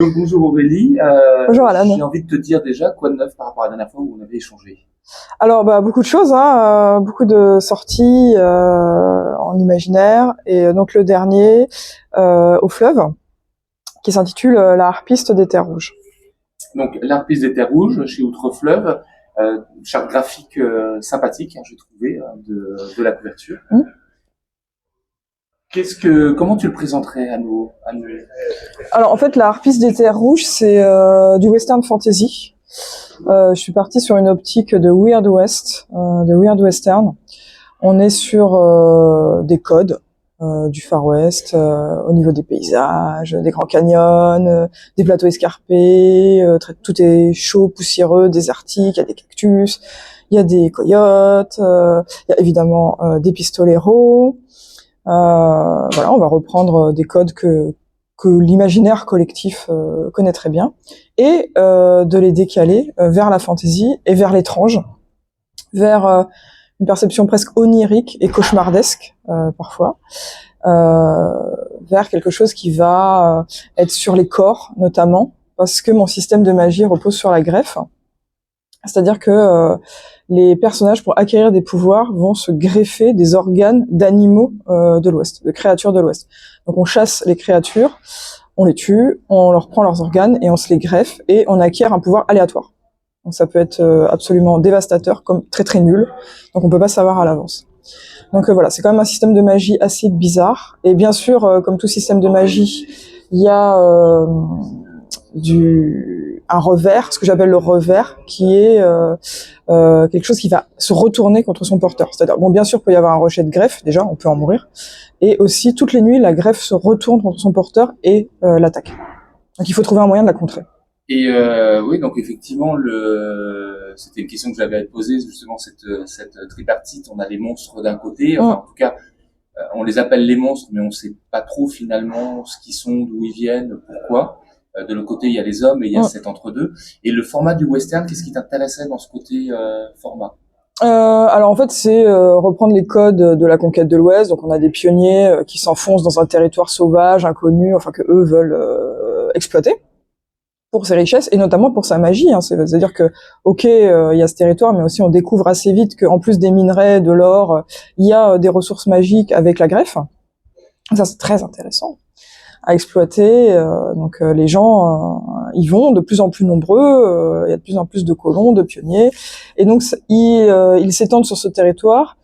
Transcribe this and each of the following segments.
Donc, bonjour Aurélie. Bonjour Alan. J'ai envie de te dire déjà quoi de neuf par rapport à la dernière fois où on avait échangé. Alors beaucoup de choses, hein, beaucoup de sorties en imaginaire et donc le dernier au fleuve qui s'intitule La harpiste des terres rouges. Donc l'Harpiste des Terres Rouges chez Outre-Fleuve, charte graphique sympathique, j'ai trouvé de la couverture. Comment tu le présenterais à nos... Alors en fait la harpiste des terres rouges c'est du western fantasy. Je suis partie sur une optique de Weird West, de Weird Western. On est sur des codes du Far West, au niveau des paysages, des grands canyons, des plateaux escarpés, tout est chaud, poussiéreux, désertique, il y a des cactus, il y a des coyotes, il y a évidemment des pistoleros. Voilà, on va reprendre des codes que l'imaginaire collectif connaît très bien, et de les décaler vers la fantasy et vers l'étrange, vers une perception presque onirique et cauchemardesque parfois, vers quelque chose qui va être sur les corps notamment, parce que mon système de magie repose sur la greffe, c'est-à-dire que les personnages, pour acquérir des pouvoirs, vont se greffer des organes d'animaux de l'Ouest, de créatures de l'Ouest. Donc on chasse les créatures, on les tue, on leur prend leurs organes et on se les greffe et on acquiert un pouvoir aléatoire. Donc ça peut être absolument dévastateur, comme très très nul, donc on peut pas savoir à l'avance. Donc voilà, c'est quand même un système de magie assez bizarre. Et bien sûr, comme tout système de magie, il y a un revers, ce que j'appelle le revers, qui est quelque chose qui va se retourner contre son porteur. C'est-à-dire, bon, bien sûr, il peut y avoir un rejet de greffe, déjà, on peut en mourir. Et aussi, toutes les nuits, la greffe se retourne contre son porteur et l'attaque. Donc il faut trouver un moyen de la contrer. Et oui, donc effectivement, c'était une question que j'avais posée, justement, cette tripartite. On a les monstres d'un côté, enfin, en tout cas, on les appelle les monstres, mais on sait pas trop finalement ce qu'ils sont, d'où ils viennent, pourquoi. De l'autre côté, il y a les hommes et il y a cet entre-deux. Et le format du western, qu'est-ce qui t'intéressait dans ce côté format? Alors en fait, c'est reprendre les codes de la conquête de l'Ouest. Donc on a des pionniers qui s'enfoncent dans un territoire sauvage, inconnu, enfin que eux veulent exploiter pour ses richesses et notamment pour sa magie. Hein. C'est-à-dire que, ok, il y a ce territoire, mais aussi on découvre assez vite qu'en plus des minerais, de l'or, il y a des ressources magiques avec la greffe. Ça, c'est très intéressant à exploiter. Donc les gens y vont de plus en plus nombreux. Il y a de plus en plus de colons, de pionniers, et donc ils s'étendent sur ce territoire,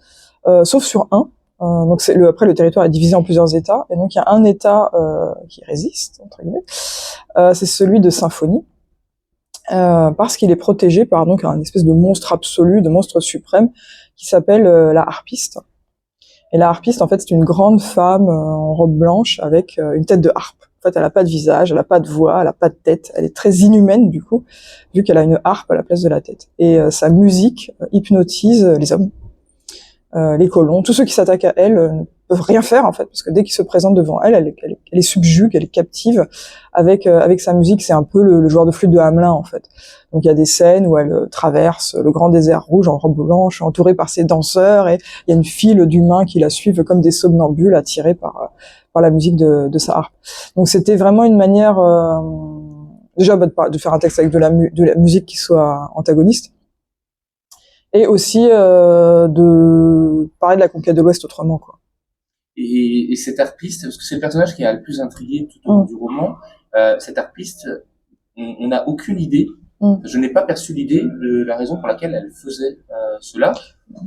sauf sur un. Donc après le territoire est divisé en plusieurs États, et donc il y a un État qui résiste entre guillemets. C'est celui de Symphonie, parce qu'il est protégé par donc un espèce de monstre absolu, de monstre suprême qui s'appelle la harpiste. Et la harpiste, en fait, c'est une grande femme en robe blanche avec une tête de harpe. En fait, elle a pas de visage, elle a pas de voix, elle a pas de tête. Elle est très inhumaine, du coup, vu qu'elle a une harpe à la place de la tête. Et sa musique hypnotise les hommes, les colons, tous ceux qui s'attaquent à elle ne peuvent rien faire, en fait, parce que dès qu'ils se présentent devant elle, elle les subjugue, elle les captive avec sa musique. C'est un peu le joueur de flûte de Hamelin, en fait. Donc il y a des scènes où elle traverse le grand désert rouge en robe blanche, entourée par ses danseurs, et il y a une file d'humains qui la suivent comme des somnambules, attirés par la musique de sa harpe. Donc c'était vraiment une manière déjà de faire un texte avec de la musique qui soit antagoniste, et aussi de parler de la conquête de l'Ouest autrement, quoi. Et cette harpiste, parce que c'est le personnage qui a le plus intrigué tout au long du roman, cette harpiste, on n'a aucune idée. Je n'ai pas perçu l'idée de la raison pour laquelle elle faisait cela,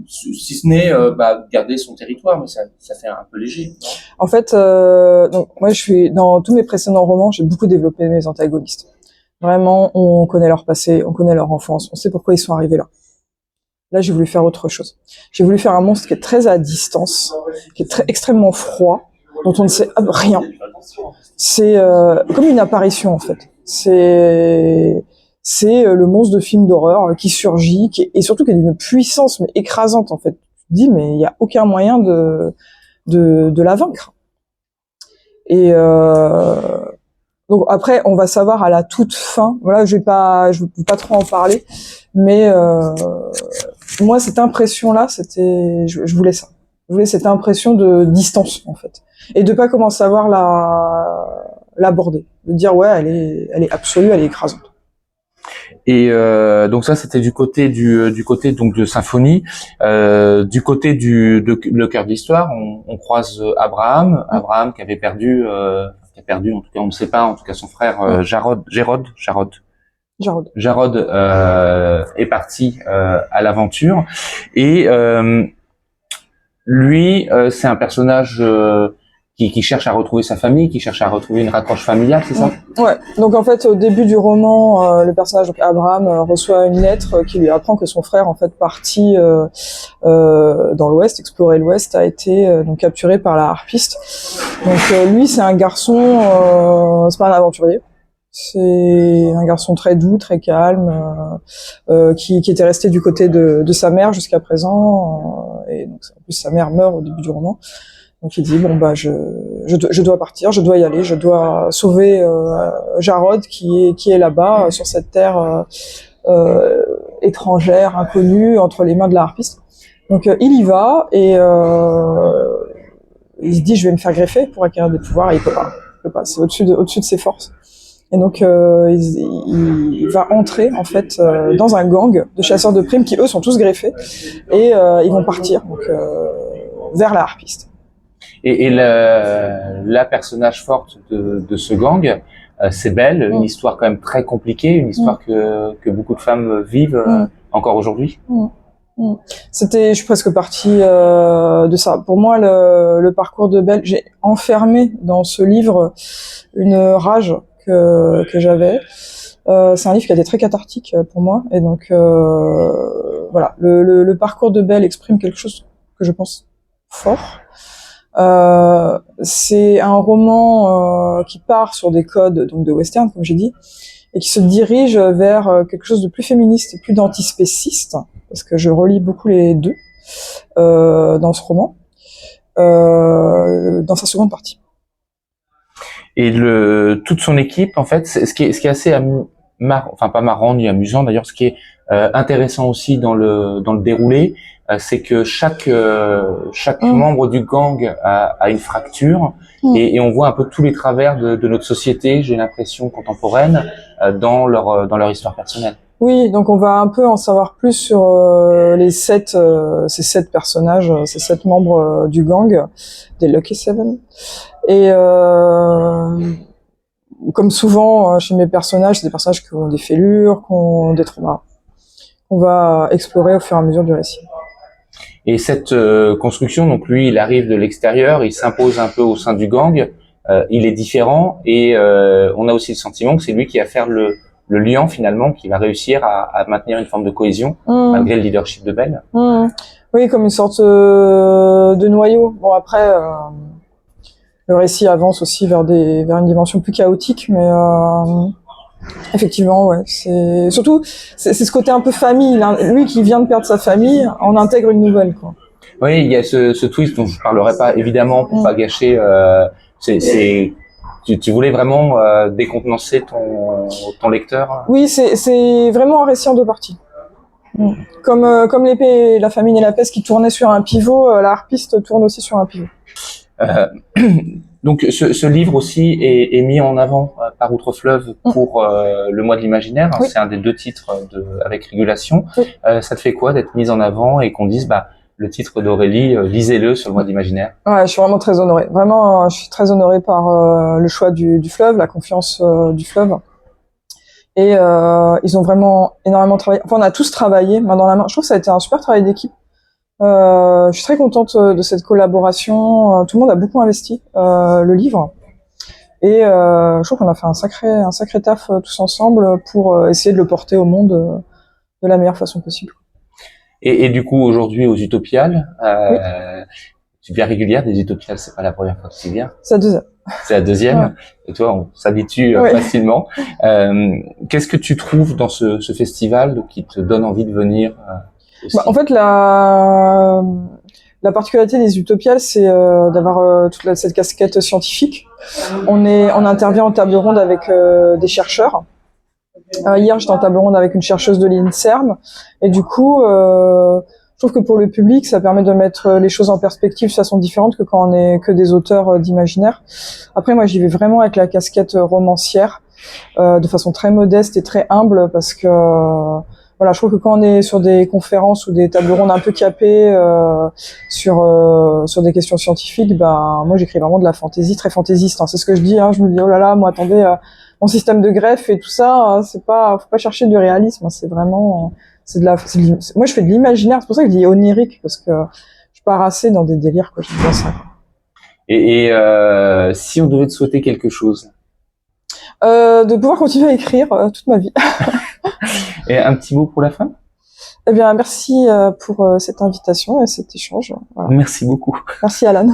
si ce n'est garder son territoire, mais ça fait un peu léger. Non? En fait, donc moi dans tous mes précédents romans, j'ai beaucoup développé mes antagonistes. Vraiment, on connaît leur passé, on connaît leur enfance, on sait pourquoi ils sont arrivés là. Là, j'ai voulu faire autre chose. J'ai voulu faire un monstre qui est très à distance, qui est extrêmement froid, dont on ne sait rien. C'est comme une apparition, en fait. C'est le monstre de film d'horreur qui surgit, et surtout qui a une puissance mais écrasante, en fait. Tu te dis, mais il n'y a aucun moyen de la vaincre. Et donc après, on va savoir à la toute fin. Voilà, je peux pas trop en parler, mais moi, cette impression-là, je voulais ça. Je voulais cette impression de distance, en fait, et de pas commencer à voir l'aborder, de dire ouais, elle est absolue, elle est écrasante. Et donc ça, c'était du côté donc de Symphonie. Du côté le cœur de l'histoire, on croise Abraham qui avait perdu, en tout cas, on ne sait pas, en tout cas son frère Jarod est parti à l'aventure. Et lui, c'est un personnage qui cherche à retrouver sa famille, qui cherche à retrouver une raccroche familiale, c'est ça? Ouais. Donc en fait, au début du roman, le personnage, donc Abraham, reçoit une lettre qui lui apprend que son frère, en fait, parti dans l'Ouest, explorer l'Ouest, a été donc capturé par la harpiste. Donc lui, c'est un garçon, c'est pas un aventurier. C'est un garçon très doux, très calme, qui était resté du côté de sa mère jusqu'à présent. Et donc en plus, sa mère meurt au début du roman. Donc il dit bon bah je dois partir, je dois y aller, je dois sauver Jarod qui est là-bas sur cette terre étrangère, inconnue, entre les mains de la harpiste. Donc il y va et il se dit je vais me faire greffer pour acquérir des pouvoirs et il peut pas, c'est au-dessus de ses forces. Et donc il va entrer en fait dans un gang de chasseurs de primes qui eux sont tous greffés et ils vont partir donc vers la harpiste. Et la personnage forte de ce gang, c'est Belle, une histoire quand même très compliquée, une histoire que beaucoup de femmes vivent encore aujourd'hui. Je suis presque partie de ça. Pour moi, le parcours de Belle, j'ai enfermé dans ce livre une rage que j'avais. C'est un livre qui a été très cathartique pour moi, et donc voilà, le parcours de Belle exprime quelque chose que je pense fort. C'est un roman qui part sur des codes donc de western, comme j'ai dit, et qui se dirige vers quelque chose de plus féministe et plus d'antispéciste, parce que je relis beaucoup les deux dans ce roman, dans sa seconde partie. Et toute son équipe, en fait, ce qui est assez enfin pas marrant ni amusant d'ailleurs, ce qui est intéressant aussi dans le déroulé, c'est que chaque membre du gang a une fracture et on voit un peu tous les travers de notre société, j'ai l'impression contemporaine, dans leur histoire personnelle. Oui, donc on va un peu en savoir plus sur ces 7 personnages, ces 7 membres du gang des Lucky Seven. Et comme souvent chez mes personnages, c'est des personnages qui ont des fêlures, qui ont des traumas. On va explorer au fur et à mesure du récit. Et cette construction, donc lui, il arrive de l'extérieur, il s'impose un peu au sein du gang, il est différent et on a aussi le sentiment que c'est lui qui va faire le liant finalement, qui va réussir à maintenir une forme de cohésion malgré le leadership de Belle. Oui, comme une sorte de noyau. Bon après, le récit avance aussi vers une dimension plus chaotique, mais effectivement, ouais, c'est surtout c'est ce côté un peu famille. Lui qui vient de perdre sa famille, en intègre une nouvelle, quoi. Oui, il y a ce twist dont je parlerai pas évidemment pour pas gâcher. Tu voulais vraiment décontenancer ton lecteur. Oui, c'est vraiment un récit en 2 parties. Comme l'épée et la famine et la peste qui tournaient sur un pivot, la harpiste tourne aussi sur un pivot. Donc ce livre aussi est mis en avant par Outre-Fleuve pour le mois de l'imaginaire. Oui. C'est un des 2 titres avec Régulation. Oui. Ça te fait quoi d'être mise en avant et qu'on dise le titre d'Aurélie, lisez-le sur le mois de l'imaginaire? Ouais, je suis vraiment très honorée. Vraiment, je suis très honorée par le choix du Fleuve, la confiance du Fleuve. Et ils ont vraiment énormément travaillé. Enfin, on a tous travaillé main dans la main. Je trouve que ça a été un super travail d'équipe. Je suis très contente de cette collaboration. Tout le monde a beaucoup investi le livre, et je trouve qu'on a fait un sacré taf tous ensemble pour essayer de le porter au monde de la meilleure façon possible. Et du coup, aujourd'hui aux Utopiales, oui. Tu viens régulière des Utopiales, c'est pas la première fois que tu viens. C'est la deuxième. C'est la deuxième. Ouais. Et toi, on s'habitue facilement. Qu'est-ce que tu trouves dans ce festival qui te donne envie de venir? En fait, la particularité des Utopiales, c'est d'avoir toute cette casquette scientifique. On intervient en table ronde avec des chercheurs. Hier, j'étais en table ronde avec une chercheuse de l'INSERM, et du coup, Je trouve que pour le public, ça permet de mettre les choses en perspective de façon différente que quand on est que des auteurs d'imaginaire. Après, moi, j'y vais vraiment avec la casquette romancière, de façon très modeste et très humble, parce que voilà, je trouve que quand on est sur des conférences ou des tables rondes un peu capées sur des questions scientifiques, ben moi, j'écris vraiment de la fantaisie, très fantaisiste. Hein. C'est ce que je dis. Hein. Je me dis oh là là, moi, attendez, mon système de greffe et tout ça, c'est pas, faut pas chercher du réalisme. Hein. C'est vraiment moi je fais de l'imaginaire, c'est pour ça que je dis onirique, parce que je pars assez dans des délires, quoi, j'aime bien ça. Si on devait te souhaiter quelque chose? De pouvoir continuer à écrire toute ma vie. Et un petit mot pour la fin? Eh bien, merci pour cette invitation et cet échange. Voilà. Merci beaucoup. Merci Alan.